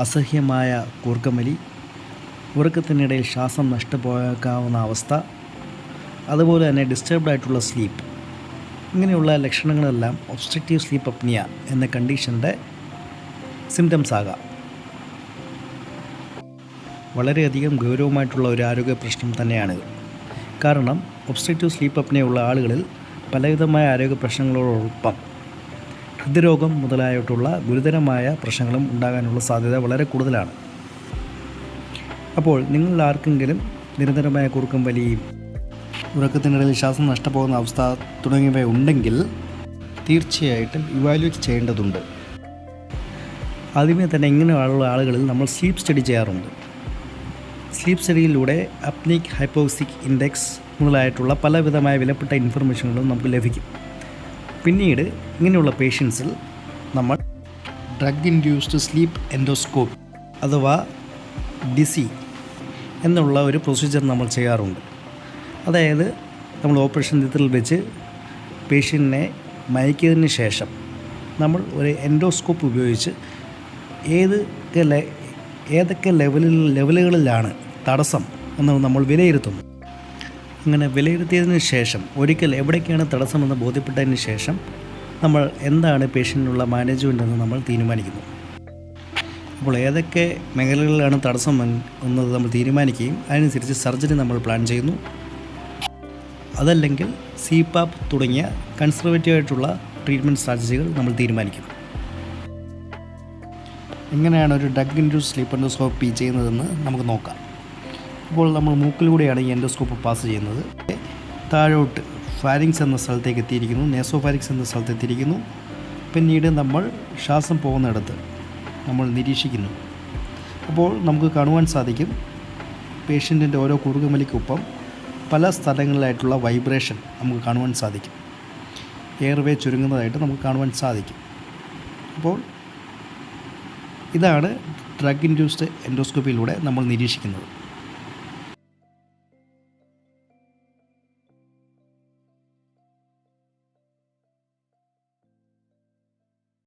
അസഹ്യമായ കൂർക്കമലി, ഉറക്കത്തിനിടയിൽ ശ്വാസം നഷ്ടപോയേക്കാവുന്ന അവസ്ഥ, അതുപോലെ തന്നെ ഡിസ്റ്റർബ്ഡ് ആയിട്ടുള്ള സ്ലീപ്പ്, ഇങ്ങനെയുള്ള ലക്ഷണങ്ങളെല്ലാം ഒബ്സ്ട്രക്റ്റീവ് സ്ലീപ്പ് അപ്നിയ എന്ന കണ്ടീഷൻ്റെ സിംറ്റംസ് ആകാം. വളരെയധികം ഗൗരവമായിട്ടുള്ള ഒരു ആരോഗ്യ പ്രശ്നം തന്നെയാണിത്. കാരണം ഒബ്സ്ട്രക്റ്റീവ് സ്ലീപ്പ് അപ്നിയ ഉള്ള ആളുകളിൽ പലവിധമായ ആരോഗ്യ പ്രശ്നങ്ങളോടൊപ്പം ഹൃദ്രോഗം മുതലായിട്ടുള്ള ഗുരുതരമായ പ്രശ്നങ്ങളും ഉണ്ടാകാനുള്ള സാധ്യത വളരെ കൂടുതലാണ്. അപ്പോൾ നിങ്ങൾ ആർക്കെങ്കിലും നിരന്തരമായ കൂർക്കം വലിയും ഉറക്കത്തിനിടയിൽ ശ്വാസം നഷ്ടപ്പോകുന്ന അവസ്ഥ തുടങ്ങിയവ ഉണ്ടെങ്കിൽ തീർച്ചയായിട്ടും ഇവാലുവേറ്റ് ചെയ്യേണ്ടതുണ്ട്. ആദ്യമേ തന്നെ ഇങ്ങനെയുള്ള ആളുകളിൽ നമ്മൾ സ്ലീപ്പ് സ്റ്റഡി ചെയ്യാറുണ്ട്. സ്ലീപ്പ് സ്റ്റഡിയിലൂടെ അപ്നിക് ഹൈപ്പോക്സിക് ഇൻഡെക്സ് മുതലായിട്ടുള്ള പലവിധമായ വിലപ്പെട്ട ഇൻഫർമേഷനുകളും നമുക്ക് ലഭിക്കും. പിന്നീട് ഇങ്ങനെയുള്ള പേഷ്യൻസിൽ നമ്മൾ ഡ്രഗ് ഇൻഡ്യൂസ്ഡ് സ്ലീപ്പ് എൻഡോസ്കോപ്പി അഥവാ ഡിസി എന്നുള്ള ഒരു പ്രൊസീജിയർ നമ്മൾ ചെയ്യാറുണ്ട്. അതായത് നമ്മൾ ഓപ്പറേഷൻ തിയേറ്ററിൽ വെച്ച് പേഷ്യൻറ്റിനെ മയക്കിയതിന് ശേഷം നമ്മൾ ഒരു എൻഡോസ്കോപ്പ് ഉപയോഗിച്ച് ഏതൊക്കെ ലെവലുകളിലാണ് തടസ്സം എന്ന് നമ്മൾ വിലയിരുത്തുന്നു. അങ്ങനെ വിലയിരുത്തിയതിന് ശേഷം ഒരിക്കൽ എവിടേക്കാണ് തടസ്സമെന്ന് ബോധ്യപ്പെട്ടതിന് ശേഷം നമ്മൾ എന്താണ് പേഷ്യൻറ്റിനുള്ള മാനേജ്മെൻ്റ് എന്ന് നമ്മൾ തീരുമാനിക്കുന്നു. അപ്പോൾ ഏതൊക്കെ മേഖലകളിലാണ് തടസ്സം എന്നത് നമ്മൾ തീരുമാനിക്കുകയും അതിനനുസരിച്ച് സർജറി നമ്മൾ പ്ലാൻ ചെയ്യുന്നു. അതല്ലെങ്കിൽ സിപാപ്പ് തുടങ്ങിയ കൺസർവേറ്റീവ് ആയിട്ടുള്ള ട്രീറ്റ്മെൻറ്റ് സ്ട്രാറ്റജികൾ നമ്മൾ തീരുമാനിക്കും. എങ്ങനെയാണ് ഒരു ഡ്രഗ് ഇൻഡ്യൂസ്ഡ് സ്ലീപ്പ് എൻഡോസ്കോപ്പി ചെയ്യുന്നതെന്ന് നമുക്ക് നോക്കാം. അപ്പോൾ നമ്മൾ മൂക്കിലൂടെയാണ് ഈ എൻഡോസ്കോപ്പ് പാസ് ചെയ്യുന്നത്. താഴോട്ട് ഫാരിങ്സ് എന്ന സ്ഥലത്തേക്ക് എത്തിയിരിക്കുന്നു, നേസോഫാരിങ്സ് എന്ന സ്ഥലത്ത് എത്തിയിരിക്കുന്നു. പിന്നീട് നമ്മൾ ശ്വാസം പോകുന്നിടത്ത് നമ്മൾ നിരീക്ഷിക്കുന്നു. അപ്പോൾ നമുക്ക് കാണുവാൻ സാധിക്കും പേഷ്യൻറ്റിൻ്റെ ഓരോ കുറുകുമലിക്കൊപ്പം പല സ്ഥലങ്ങളിലായിട്ടുള്ള വൈബ്രേഷൻ നമുക്ക് കാണുവാൻ സാധിക്കും. എയർവേ ചുരുങ്ങുന്നതായിട്ട് നമുക്ക് കാണുവാൻ സാധിക്കും. അപ്പോൾ ഇതാണ് ഡ്രഗ് ഇൻഡ്യൂസ്ഡ് എൻഡോസ്കോപ്പിയിലൂടെ നമ്മൾ നിരീക്ഷിക്കുന്നത്.